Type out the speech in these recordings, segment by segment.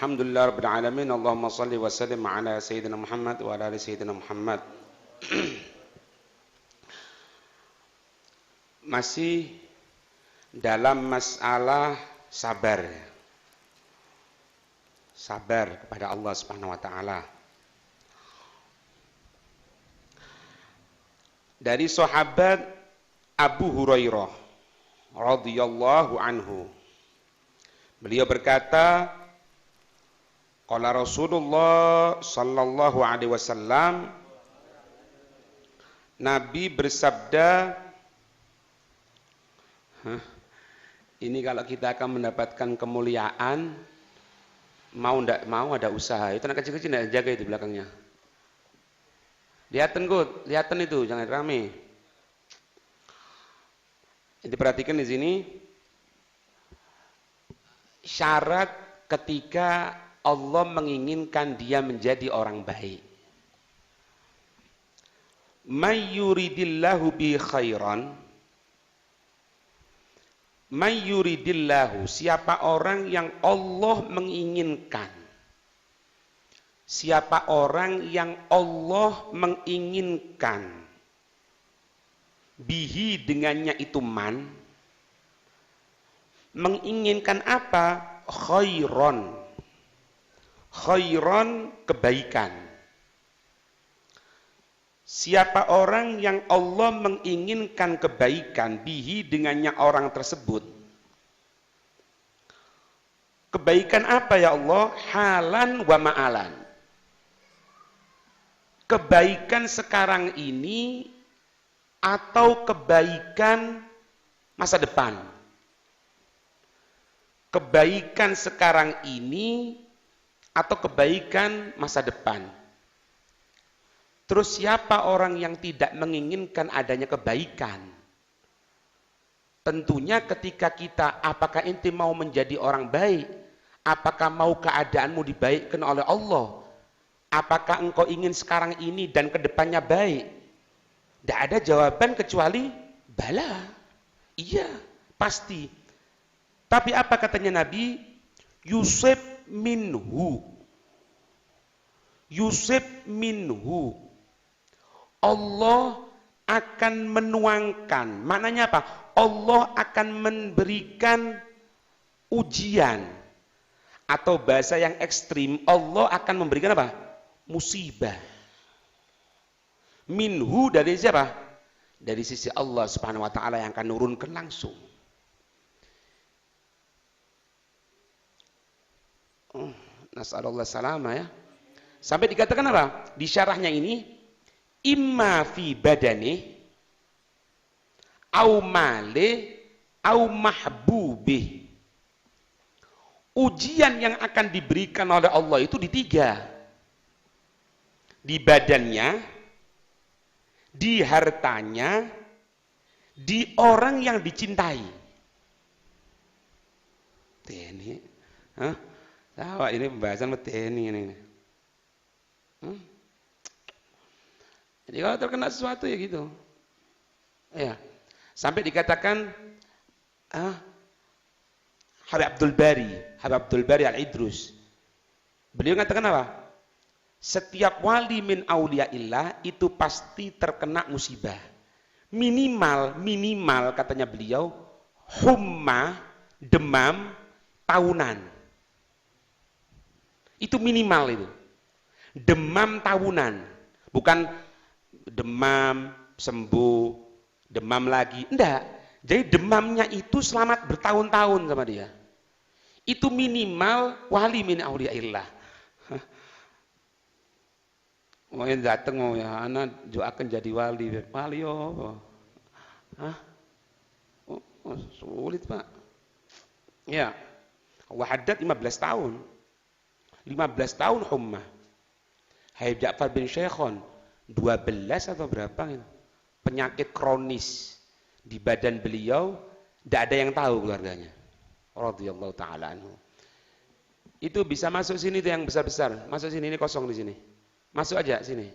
Alhamdulillah Rabbil Alamin. Allahumma salli wa sallim ala Sayyidina Muhammad wa ala ali Sayyidina Muhammad. Masih dalam masalah sabar. Sabar kepada Allah Subhanahu wa taala. Dari sahabat Abu Hurairah radhiyallahu anhu. Beliau berkata, qala Rasulullah sallallahu alaihi wasallam, Nabi bersabda, ini kalau kita akan mendapatkan kemuliaan, mau ndak mau ada usaha. Itu anak kecil-kecil ndak jaga itu belakangnya. Lihatan itu, jangan rame. Diperhatikan di sini syarat ketika Allah menginginkan dia menjadi orang baik. May yuridillahu bi khairan, may yuridillahu, siapa orang yang Allah menginginkan, siapa orang yang Allah menginginkan, bihi dengannya itu man, menginginkan apa? Khairon, khairon kebaikan. Siapa orang yang Allah menginginkan kebaikan, bihi dengannya orang tersebut. Kebaikan apa ya Allah? Halan wa ma'alan. Kebaikan sekarang ini atau kebaikan masa depan. Kebaikan sekarang ini atau kebaikan masa depan. Terus siapa orang yang tidak menginginkan adanya kebaikan? Tentunya ketika kita, apakah ente mau menjadi orang baik? Apakah mau keadaanmu dibaikkan oleh Allah? Apakah engkau ingin sekarang ini dan kedepannya baik? Tidak ada jawaban kecuali bala. Iya, pasti. Tapi apa katanya Nabi? Yusib minhu. Yusib minhu. Allah akan menuangkan. Maknanya apa? Allah akan memberikan ujian. Atau bahasa yang ekstrim, Allah akan memberikan apa? Musibah. Minhu dari siapa? Dari sisi Allah Subhanahu wa taala yang akan nurunkan langsung. Nasallallahu salama ya. Sampai dikatakan apa? Di syarahnya ini, imma fi badani au male au mahbubi. Ujian yang akan diberikan oleh Allah itu di tiga. Di badannya, di hartanya, di orang yang dicintai. Ini, tahu ini pembahasan TNI ini. Jadi kalau terkena sesuatu ya gitu. Ya. Sampai dikatakan Habib Abdul Bari Al-Idrus. Beliau mengatakan apa? Setiap wali min auliyaillah itu pasti terkena musibah. Minimal katanya beliau, humma, demam tahunan. Itu minimal itu. Demam tahunan. Bukan demam sembuh, demam lagi. Enggak. Jadi demamnya itu selamat bertahun-tahun sama dia. Itu minimal wali min auliyaillah. Mau yang datang mau ya, anak juga akan jadi wali. Wali apa? Sulit Pak. Ya. Allah haddad 15 tahun. 15 tahun hummah. Habib Ja'far bin Syekhon 12 atau berapa gitu. Penyakit kronis di badan beliau, tidak ada yang tahu keluarganya. Radhiyallahu taala anhu. Itu bisa masuk sini tuh yang besar-besar. Masuk sini, ini kosong di sini. Masuk aja sini.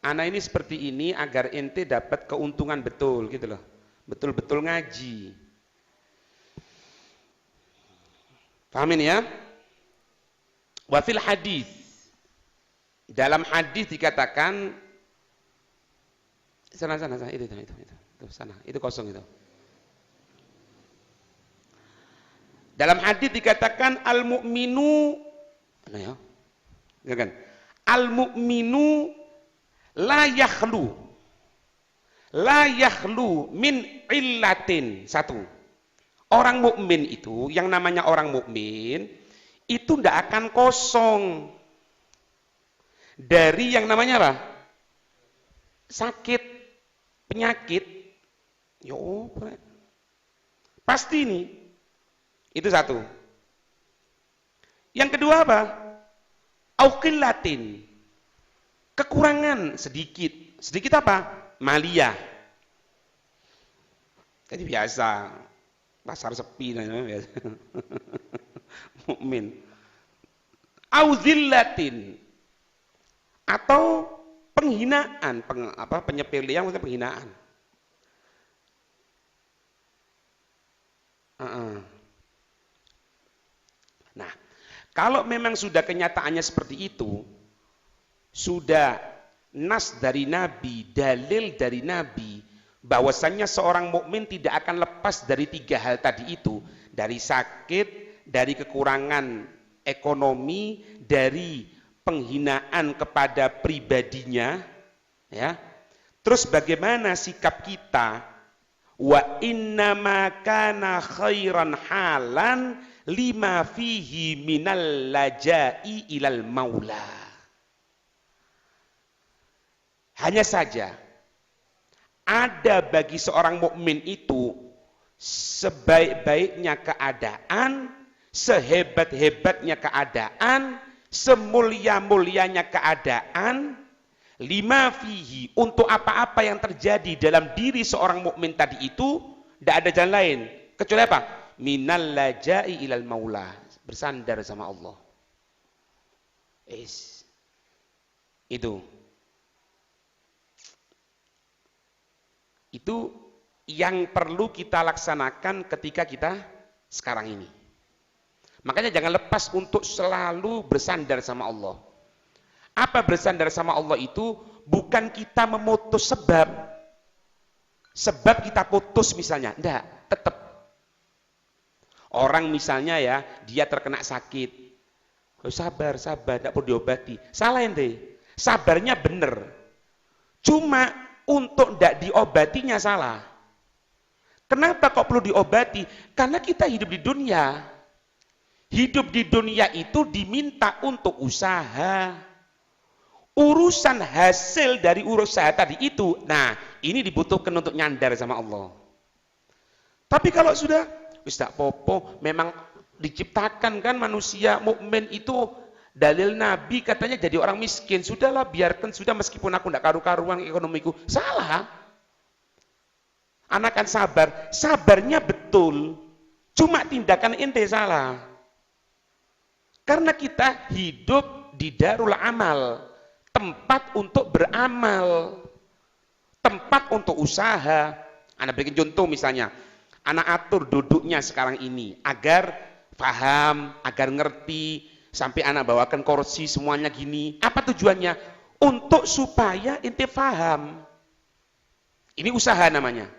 Anak ini seperti ini agar ente dapat keuntungan betul gitu loh. Betul-betul ngaji. Pahamin ya? Wa fil hadis, dalam hadis dikatakan sana itu sana, itu kosong itu. Dalam hadis dikatakan al-mu'minu, mana ya? Kan? Al-mu'minu la yakhlu min illatin. Satu. Orang mukmin itu, yang namanya orang mukmin itu tidak akan kosong dari yang namanya apa? Sakit, penyakit. Yo, pasti nih. Itu satu. Yang kedua apa? Auqillatin. Kekurangan sedikit. Sedikit apa? Maliyah. Jadi biasa. Pasar sepi namanya biasa. Mukmin. Auzillatin. Atau penghinaan, penyepelean, maksudnya penghinaan. Nah, kalau memang sudah kenyataannya seperti itu, sudah nas dari Nabi, dalil dari Nabi, bahwasannya seorang mukmin tidak akan lepas dari tiga hal tadi itu, dari sakit, dari kekurangan ekonomi, dari penghinaan kepada pribadinya, ya. Terus bagaimana sikap kita? Wa innama kana khairan halan lima fihi minal lajai ilal maula. Hanya saja ada bagi seorang mukmin itu sebaik-baiknya keadaan, sehebat-hebatnya keadaan, semulia-mulianya keadaan, lima fihi, untuk apa-apa yang terjadi dalam diri seorang mukmin tadi itu, tidak ada jalan lain kecuali apa? Minal lajai ilal maula, bersandar sama Allah. Itu yang perlu kita laksanakan ketika kita sekarang ini. Makanya jangan lepas untuk selalu bersandar sama Allah. Apa bersandar sama Allah itu? Bukan kita memutus sebab. Sebab kita putus misalnya. Enggak, tetap. Orang misalnya ya, dia terkena sakit. Oh, sabar, enggak perlu diobati. Salah ente. Sabarnya benar. Cuma untuk enggak diobatinya salah. Kenapa kok perlu diobati? Karena kita hidup di dunia. Hidup di dunia itu diminta untuk usaha. Urusan hasil dari usaha tadi itu, nah ini dibutuhkan untuk nyandar sama Allah. Tapi kalau sudah, wis tak popo, memang diciptakan kan manusia mukmin itu, dalil Nabi katanya jadi orang miskin, sudahlah biarkan, sudah meskipun aku tidak karu-karuan ekonomiku, salah. Anak kan sabar, sabarnya betul, cuma tindakan ente salah. Karena kita hidup di darul amal, tempat untuk beramal, tempat untuk usaha. Anak bikin contoh misalnya, anak atur duduknya sekarang ini agar paham, agar ngerti, sampai anak bawakan kursi semuanya gini. Apa tujuannya? Untuk supaya ente paham. Ini usaha namanya.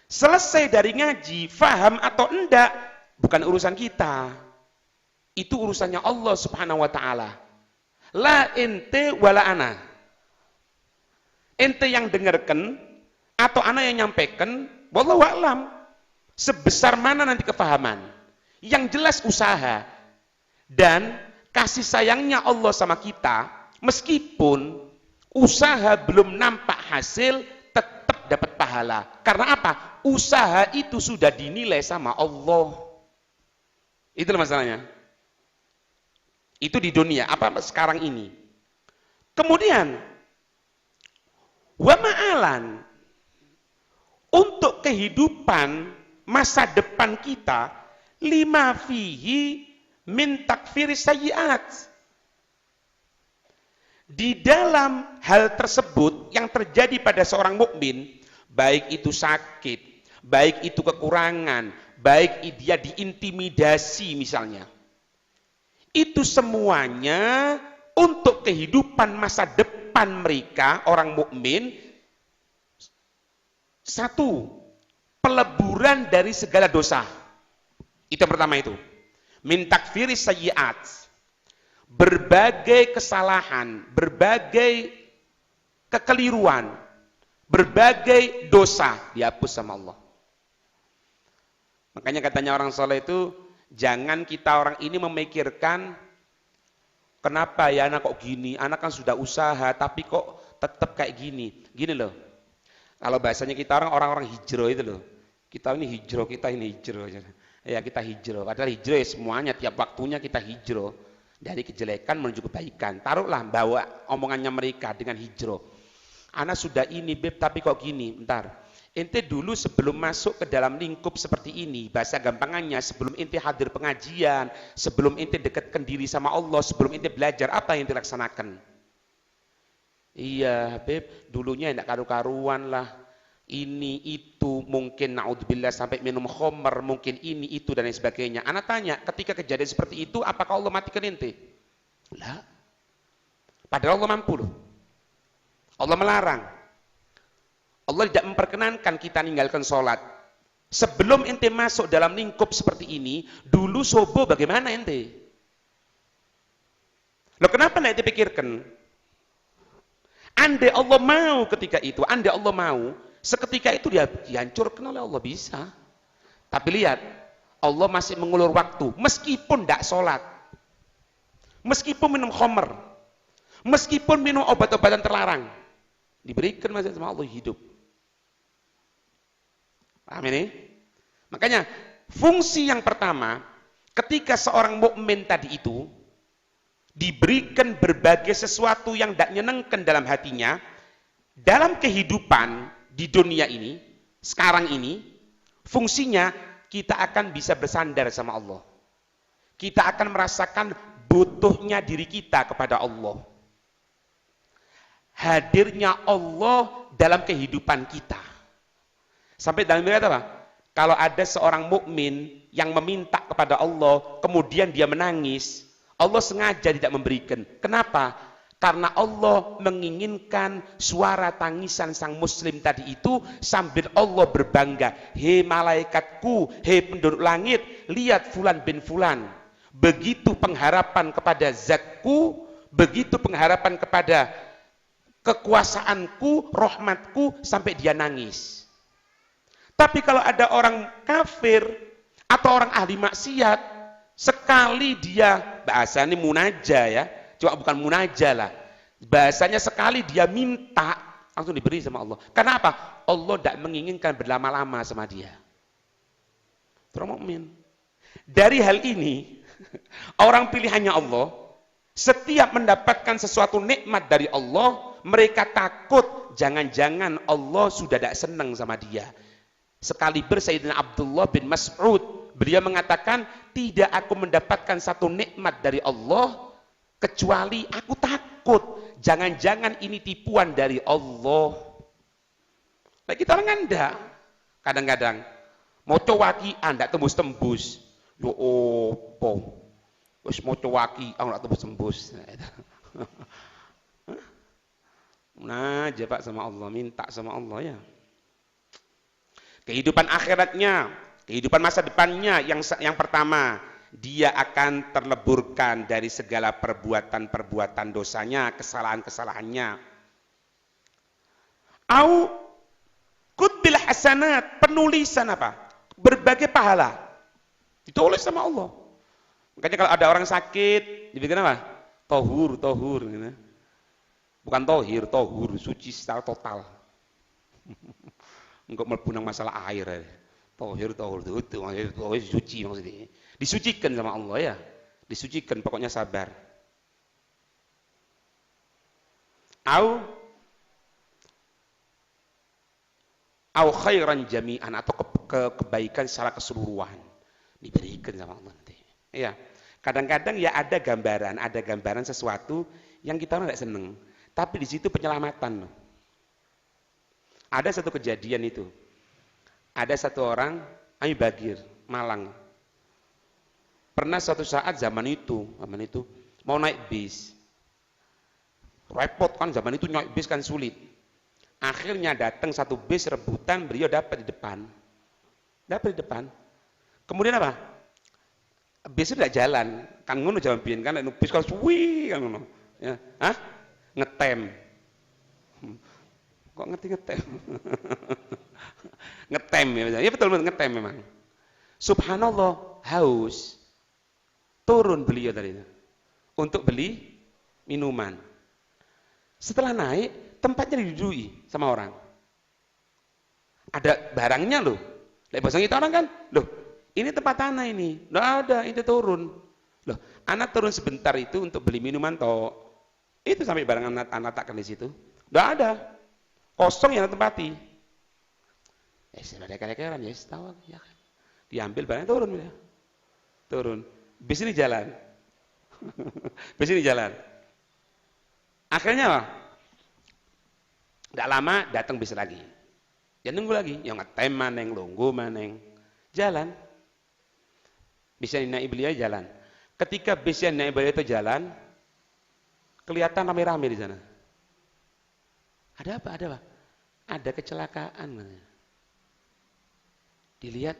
Selesai dari ngaji, paham atau enggak, bukan urusan kita. Itu urusannya Allah Subhanahu wa ta'ala. La ente wala ana. Ente yang dengarkan atau ana yang nyampaikan, wallahu a'lam. Sebesar mana nanti kefahaman? Yang jelas usaha dan kasih sayangnya Allah sama kita, meskipun usaha belum nampak hasil, tetap dapat pahala. Karena apa? Usaha itu sudah dinilai sama Allah. Itulah masalahnya. Itu di dunia, apa sekarang ini. Kemudian, wa ma'alan, untuk kehidupan masa depan kita, lima fihi min takfir sayyiat. Di dalam hal tersebut yang terjadi pada seorang mukmin, baik itu sakit, baik itu kekurangan, baik dia diintimidasi misalnya. Itu semuanya untuk kehidupan masa depan mereka, orang mukmin. Satu, peleburan dari segala dosa. Itu yang pertama itu. Min takfiris sayyi'at. Berbagai kesalahan, berbagai kekeliruan, berbagai dosa dihapus sama Allah. Makanya katanya orang soleh itu, jangan kita orang ini memikirkan, kenapa ya anak kok gini, anak kan sudah usaha, tapi kok tetap kayak gini. Gini loh, kalau bahasanya kita orang-orang hijrah itu loh, kita ini hijrah, ya kita hijrah, padahal hijrah ya semuanya, tiap waktunya kita hijrah, dari kejelekan menuju kebaikan. Taruhlah bawa omongannya mereka dengan hijrah. Anak sudah ini beb, tapi kok gini, bentar. Ente dulu sebelum masuk ke dalam lingkup seperti ini, bahasa gampangannya, sebelum ente hadir pengajian, sebelum ente dekatkan diri sama Allah, sebelum ente belajar, apa yang dilaksanakan? Iya, beb, dulunya enggak karu-karuan lah. Ini, itu, mungkin naudzubillah sampai minum khamr, mungkin ini, itu, dan lain sebagainya. Anak tanya, ketika kejadian seperti itu, apakah Allah matikan ente? Lah. Padahal Allah mampu loh. Allah melarang. Allah tidak memperkenankan kita meninggalkan sholat. Sebelum ente masuk dalam lingkup seperti ini, dulu sobo bagaimana ente? Loh kenapa tidak ente pikirkan? Andai Allah mau ketika itu, andai Allah mau, seketika itu dia dihancurkan oleh Allah, bisa. Tapi lihat, Allah masih mengulur waktu, meskipun tidak sholat, meskipun minum khamr, meskipun minum obat-obatan terlarang, diberikan masih sama Allah hidup. Paham ini? Makanya fungsi yang pertama, ketika seorang mukmin tadi itu diberikan berbagai sesuatu yang tidak menyenangkan dalam hatinya, dalam kehidupan di dunia ini, sekarang ini, fungsinya kita akan bisa bersandar sama Allah. Kita akan merasakan butuhnya diri kita kepada Allah. Hadirnya Allah dalam kehidupan kita. Sampai dalam riwayat apa? Kalau ada seorang mukmin yang meminta kepada Allah, kemudian dia menangis, Allah sengaja tidak memberikan. Kenapa? Karena Allah menginginkan suara tangisan sang muslim tadi itu sambil Allah berbangga. Hei malaikatku, hei penduduk langit, lihat fulan bin fulan. Begitu pengharapan kepada zatku, begitu pengharapan kepada kekuasaanku, rahmatku, sampai dia nangis. Tapi kalau ada orang kafir atau orang ahli maksiat, sekali dia, bahasanya munaja ya, cuma bukan munaja lah, bahasanya sekali dia minta, langsung diberi sama Allah. Karena apa? Allah tidak menginginkan berlama-lama sama dia. Orang mukmin. Dari hal ini, orang pilihannya Allah, setiap mendapatkan sesuatu nikmat dari Allah, mereka takut jangan-jangan Allah sudah tidak senang sama dia. Sekali Sayyidina Abdullah bin Mas'ud, beliau mengatakan, tidak aku mendapatkan satu nikmat dari Allah kecuali aku takut jangan-jangan ini tipuan dari Allah. Nah, kita orang enggak, kadang-kadang moco wakian ndak tembus-tembus, yo opo wis moco waki ndak tembus-tembus. Nah, aja Pak sama Allah, minta sama Allah ya. Kehidupan akhiratnya, kehidupan masa depannya, yang pertama, dia akan terleburkan dari segala perbuatan-perbuatan dosanya, kesalahan-kesalahannya. Au kutbil hasanat, penulisan apa? Berbagai pahala. Ditulis sama Allah. Makanya kalau ada orang sakit, dibikin apa? Tohur, gitu. Bukan tohir, tohur, suci secara total. Enggak melpunang masalah air. Tohir itu suci maksudnya. Disucikan sama Allah ya. Disucikan, pokoknya sabar. Au khairan jami'an, atau kebaikan secara keseluruhan. Diberikan sama Allah nanti. Ya. Kadang-kadang ya ada gambaran sesuatu yang kita orang tidak seneng. Tapi di situ penyelamatan loh. Ada satu kejadian itu. Ada satu orang Ami Bagir, Malang. Pernah suatu saat zaman itu mau naik bis. Repot kan, zaman itu naik bis kan sulit. Akhirnya datang satu bis rebutan, beliau dapat di depan. Kemudian apa? Bis itu tidak jalan, kan ngono jalan biyen kan, bis kan suwi kan ngono. Ya, ngetem. Kok ngerti ngetem? Ngetem ya, ya betul ngetem memang. Subhanallah, haus. Turun beliau tadi untuk beli minuman. Setelah naik, tempatnya diduduki sama orang. Ada barangnya loh. Lek bahasa kita orang kan, loh, ini tempat tanah ini. Nggak ada, itu turun. Loh, anak turun sebentar itu untuk beli minuman toh. Itu sampai barang anak takkan di situ. Nggak ada. Kosong yang tempati. Sudah ada kerekeran ya, tahu ya kan. Diambil barang turun ya. Turun. Bis ini jalan. Bis ini jalan. Akhirnya apa? Tidak lama datang bis lagi. Ya nunggu lagi, yang ngetem maneng, longgo maneng. Jalan. Bis yang naik beliau jalan. Ketika bis yang naik beliau itu jalan, kelihatan rame-rame di sana. Ada apa? Ada apa? Ada kecelakaan. Dilihat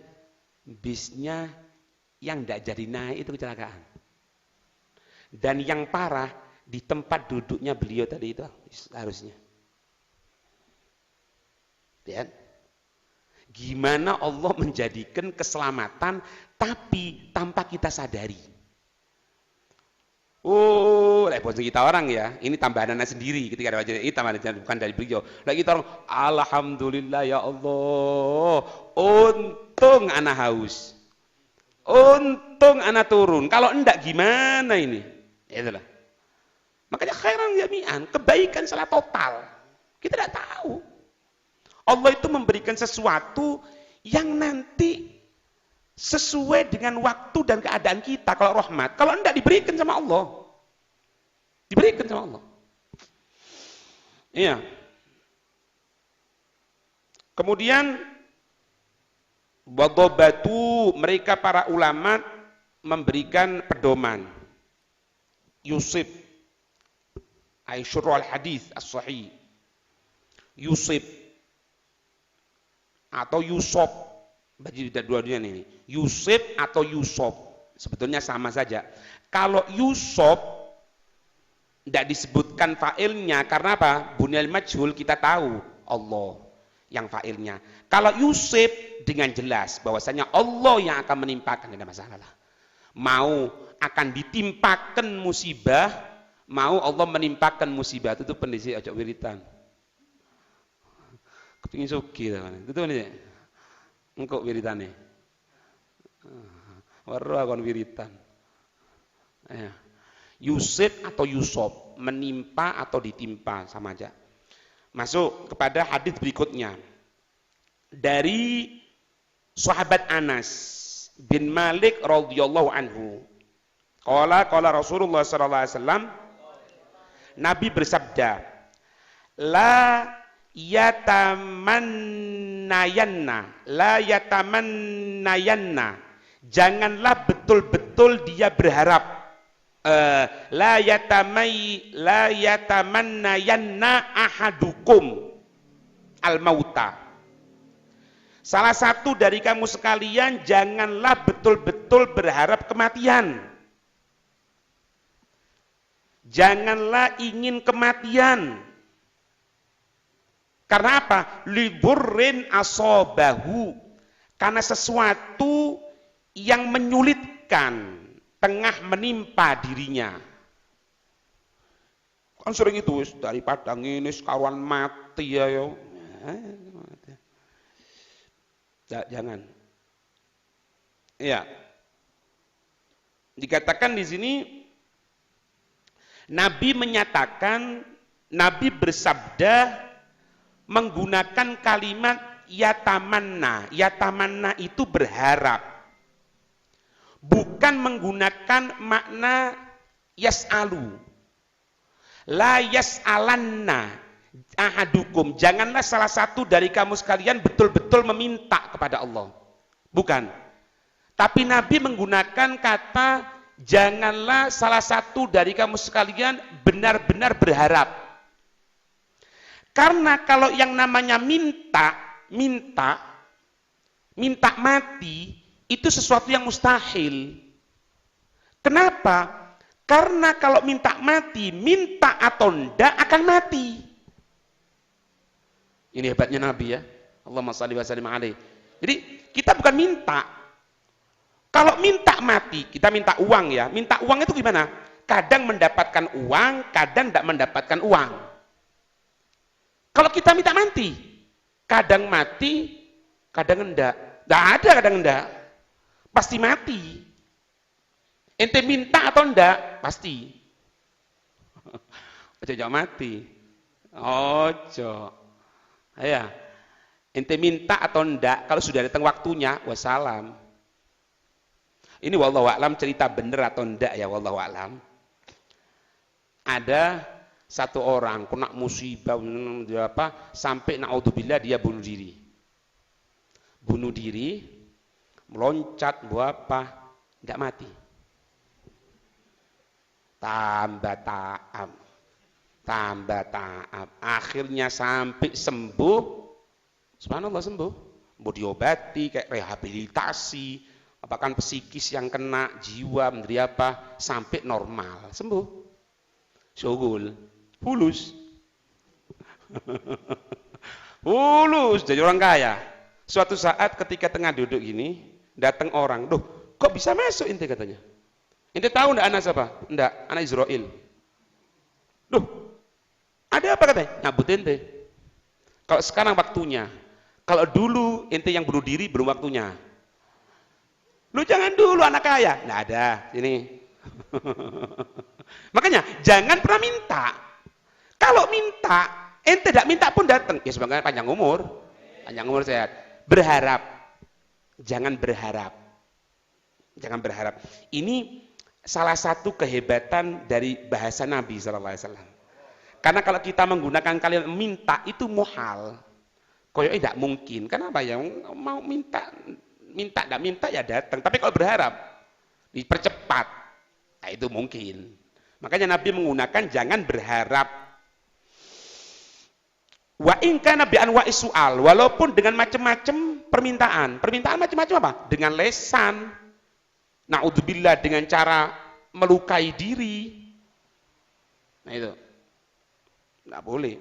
bisnya yang tidak jadi naik itu kecelakaan. Dan yang parah di tempat duduknya beliau tadi itu harusnya. Lihat. Gimana Allah menjadikan keselamatan tapi tanpa kita sadari. Oh, repot kita orang ya. Ini tambahan anak sendiri ketika ada wajah ini tambahan bukan dari beliau. Lagi kita orang, alhamdulillah ya Allah. Untung anak haus. Untung anak turun. Kalau enggak gimana ini? Itulah. Makanya khairan jami'an, kebaikan salah total. Kita tidak tahu. Allah itu memberikan sesuatu yang nanti sesuai dengan waktu dan keadaan kita. Kalau rahmat, kalau enggak diberikan sama Allah. Diberikan sama Allah. Iya. Kemudian wadobatu, mereka para ulama memberikan pedoman. Yusuf Aisyurul hadis as-sahih. Yusuf atau Yusuf, bagi dua-duanya ini. Yusuf atau Yusuf sebetulnya sama saja. Kalau Yusuf tidak disebutkan fa'ilnya karena apa? Bunyal majhul kita tahu Allah yang fa'ilnya. Kalau Yusuf dengan jelas bahwasanya Allah yang akan menimpakan, tidak ada masalah. Mau akan ditimpakan musibah, mau Allah menimpakan musibah, itu pendisi ojo wiritan. Kepingin sugih itu nih. Engkau wiritane. Waru akon wiritan. Yusuf atau Yusuf, menimpa atau ditimpa sama aja. Masuk kepada hadis berikutnya. Dari sahabat Anas bin Malik radhiyallahu anhu. Qala Rasulullah sallallahu alaihi wasallam, Nabi bersabda, la yatamannayanna, janganlah betul-betul dia berharap. La yatamannayanna ahadukum al-mauta. Salah satu dari kamu sekalian janganlah betul-betul berharap kematian. Janganlah ingin kematian. Karena apa? Lidurrin asobahu. Karena sesuatu yang menyulitkan tengah menimpa dirinya. Kan sering itu daripada ngene sekaruan mati ya yo. Jangan. Iya. Dikatakan di sini Nabi menyatakan, Nabi bersabda menggunakan kalimat yatamanna. Yatamanna itu berharap. Bukan menggunakan makna yas'alu. La yas'alanna ahadukum. Janganlah salah satu dari kamu sekalian betul-betul meminta kepada Allah. Bukan. Tapi Nabi menggunakan kata janganlah salah satu dari kamu sekalian benar-benar berharap. Karena kalau yang namanya minta mati itu sesuatu yang mustahil. Kenapa? Karena kalau minta mati, minta atau ndak akan mati. Ini hebatnya Nabi ya. Allahumma shalli wa sallim alaihi. Jadi kita bukan minta. Kalau minta mati, kita minta uang ya. Minta uang itu gimana? Kadang mendapatkan uang, kadang tidak mendapatkan uang. Kalau kita minta mati, kadang mati, kadang enggak. Tidak ada kadang enggak. Pasti mati. Ente minta atau enggak? Pasti. Ojo mati. Ojo. Ya. Ente minta atau enggak, kalau sudah datang waktunya, wassalam. Ini wallahu a'lam cerita bener atau enggak ya, wallahu a'lam. Ada satu orang kena musibah sampai naudzubillah dia bunuh diri. Bunuh diri, meloncat apa? Enggak mati. Tambah taat. Akhirnya sampai sembuh. Subhanallah sembuh. Mau diobati kayak rehabilitasi, apakah psikis yang kena, jiwa menteri apa, sampai normal, sembuh. Syugul, fulus. Fulus jadi orang kaya. Suatu saat ketika tengah duduk gini, datang orang, "Duh, kok bisa masuk ente?" katanya. "Ente tahu enggak anak siapa?" "Enggak, anak Israel." "Duh, ada apa?" katanya. "Nyabut ente. Kalau sekarang waktunya. Kalau dulu ente yang bunuh diri belum waktunya. Lu jangan dulu anak kaya." Nggak ada ini. Makanya jangan pernah minta. Kalau minta, ente tidak minta pun datang. Ya sebagai panjang umur sehat. Berharap, jangan berharap. Ini salah satu kehebatan dari bahasa Nabi SAW. Karena kalau kita menggunakan kalimat minta itu muhal. Koyoknya tidak mungkin. Kenapa ya? Mau minta tidak minta ya datang. Tapi kalau berharap, dipercepat. Nah, itu mungkin. Makanya Nabi menggunakan jangan berharap. Wa in kana bi anwa'i su'al, walaupun dengan macam-macam permintaan. Permintaan macam-macam apa? Dengan lesan. Na'udzubillah, dengan cara melukai diri. Nah itu. Enggak boleh.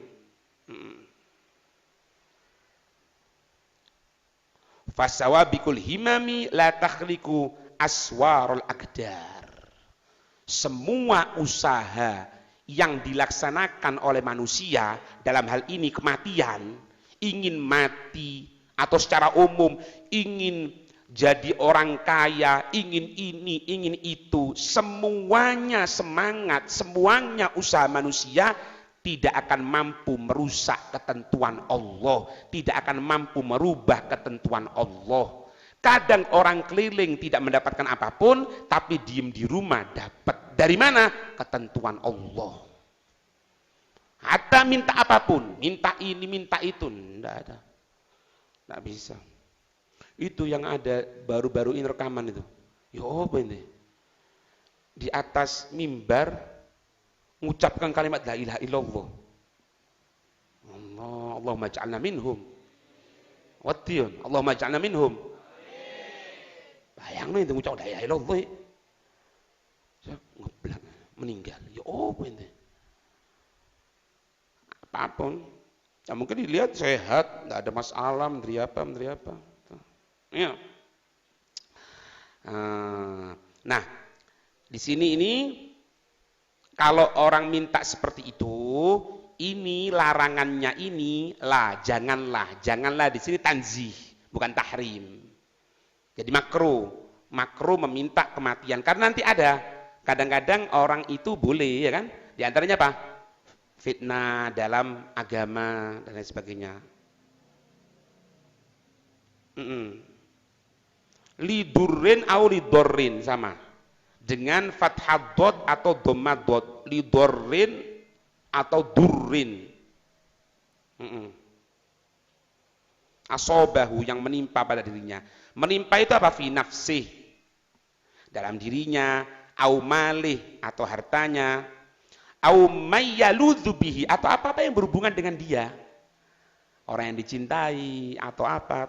Fasawabikul himami la takhliku aswarul akdar. Semua usaha yang dilaksanakan oleh manusia, dalam hal ini kematian, ingin mati atau secara umum ingin jadi orang kaya, ingin ini, ingin itu, semuanya semangat, semuanya usaha manusia tidak akan mampu merusak ketentuan Allah, tidak akan mampu merubah ketentuan Allah. Kadang orang keliling tidak mendapatkan apapun, tapi diem di rumah dapat. Dari mana? Ketentuan Allah. Hatta minta apapun, minta ini, minta itu, tidak ada, tidak bisa. Itu yang ada baru-baru ini rekaman itu. Ya apa ini? Di atas mimbar mengucapkan kalimat la ilaha illallah. Allahumma ja'alna minhum. Watiun, Allahumma ja'alna minhum. Bayangin itu mengucap la ilaha illallah. Ngeblak, meninggal. Ya apa ini? Apapun. Ya mungkin dilihat sehat, enggak ada masalah, menteri apa. Ya. Nah, di sini ini kalau orang minta seperti itu, ini larangannya ini janganlah di sini tanzih, bukan tahrim. Jadi makruh meminta kematian karena nanti ada kadang-kadang orang itu boleh ya kan? Di antaranya apa? Fitnah dalam agama dan lain sebagainya. Lidurrin au lidorrin sama dengan fathah dot atau dhammah dot, lidorrin atau durrin. Asobahu yang menimpa pada dirinya. Menimpa itu apa? Fi nafsih, dalam dirinya, au malih atau hartanya, au mayyaludzu bihi atau apa-apa yang berhubungan dengan dia. Orang yang dicintai atau apa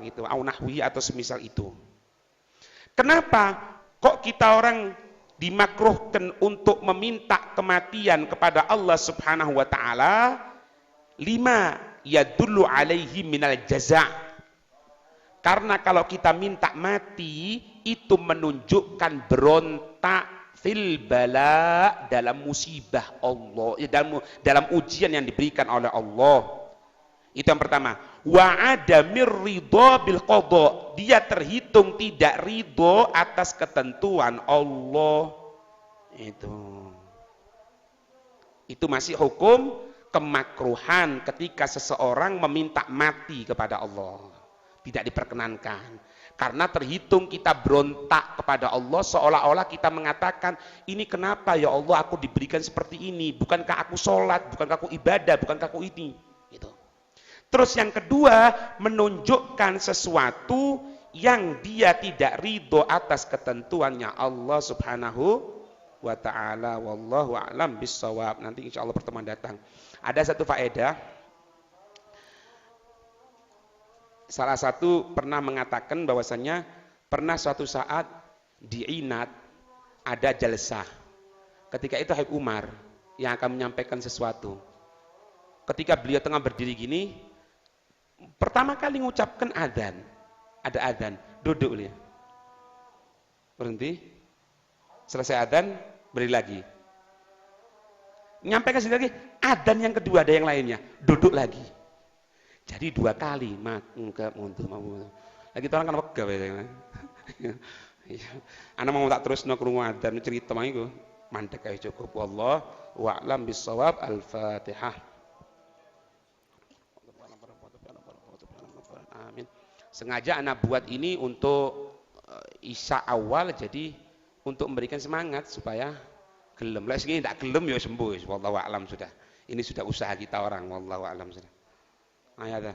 gitu, au nahwi atau semisal itu. Kenapa kok kita orang dimakruhkan untuk meminta kematian kepada Allah Subhanahu wa taala? 5 yadullu alaihi minal jaza'. Karena kalau kita minta mati itu menunjukkan berontak fil bala, dalam musibah Allah, dalam ujian yang diberikan oleh Allah. Itu yang pertama. Wa adamir ridha bil qada, dia terhitung tidak ridho atas ketentuan Allah. Itu masih hukum kemakruhan ketika seseorang meminta mati kepada Allah. Tidak diperkenankan. Karena terhitung kita berontak kepada Allah, seolah-olah kita mengatakan, ini kenapa ya Allah aku diberikan seperti ini, bukankah aku sholat, bukankah aku ibadah, bukankah aku ini gitu. Terus yang kedua, menunjukkan sesuatu yang dia tidak ridho atas ketentuannya Allah Subhanahu wa ta'ala. Wallahu a'lam bissawab. Nanti insya Allah pertemuan datang. Ada satu faedah. Salah satu pernah mengatakan bahwasanya pernah suatu saat di Inat ada jalsah. Ketika itu Habib Umar yang akan menyampaikan sesuatu. Ketika beliau tengah berdiri gini, pertama kali mengucapkan adzan. Ada adzan, duduk beliau. Berhenti. Selesai adzan, beri lagi. Menyampaikan lagi, adzan yang kedua ada yang lainnya, duduk lagi. Jadi 2 kali lagi orang kan wegah ya. Anak mau tak terus no krungu adzan cerita mah iku. Mandek ae cukup. Wallahu a'lam bissawab. Al-Fatihah. Amin. Sengaja anak buat ini untuk isya awal, jadi untuk memberikan semangat supaya gelem. Lah sing ndak gelem ya sembuh. Wallahu a'lam sudah. Ini sudah usaha kita orang. Wallahu a'lam sudah. Ayat